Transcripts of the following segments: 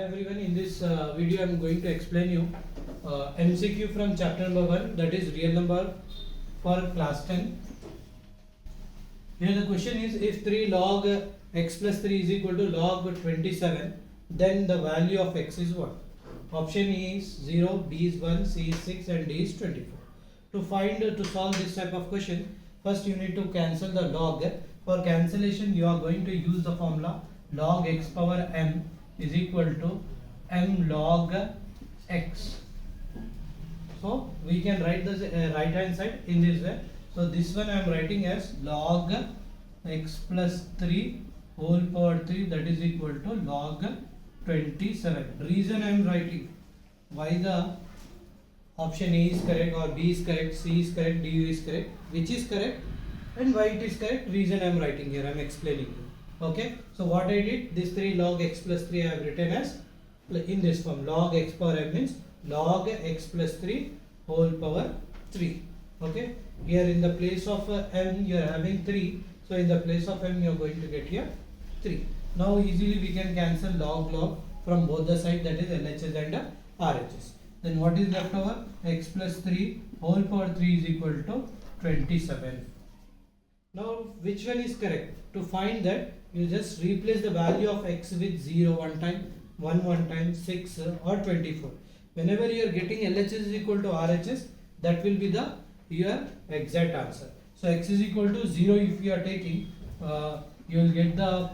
everyone, in this video I am going to explain you MCQ from chapter number 1, that is real number for class 10. Here the question is, if 3 log x plus 3 is equal to log 27, then the value of x is what? Option A is 0, B is 1, C is 6 and D is 24. To solve this type of question, first you need to cancel the log. For cancellation you are going to use the formula log x power m is equal to m log x. So we can write the right hand side in this way. So this one I am writing as log x plus 3 whole power 3, that is equal to log 27. Reason I am writing why the option A is correct or B is correct, C is correct, D is correct, which is correct and why it is correct, reason I am writing here, I am explaining you. Okay, so what I did, this 3 log x plus 3 I have written as in this form. Log x power m means log x plus 3 whole power 3. Okay, here in the place of m you are having 3, so in the place of m you are going to get here 3. Now easily we can cancel log from both the sides, that is LHS and RHS. Then what is left over? X plus 3 whole power 3 is equal to 27. Now which one is correct? To find that, you just replace the value of x with 0 one time, 1 one time, 6 or 24. Whenever you are getting LHS is equal to RHS, that will be the your exact answer. So x is equal to 0 if you are taking, you will get the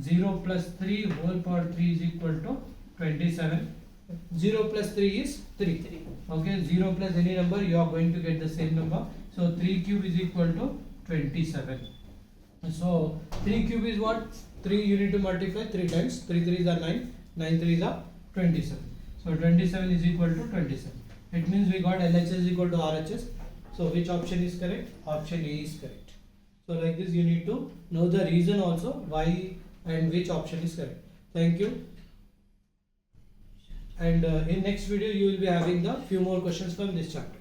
0 plus 3 whole power 3 is equal to 27. 0 plus 3 is 3. Okay, 0 plus any number you are going to get the same number. So 3 cube is equal to 27. So 3 cube is what? 3 you need to multiply 3 times. 3 3s are 9, 9 3s are 27. So 27 is equal to 27. It means we got LHS is equal to RHS. So which option is correct? Option A is correct. So like this you need to know the reason also why and which option is correct. Thank you. And in next video you will be having the few more questions from this chapter.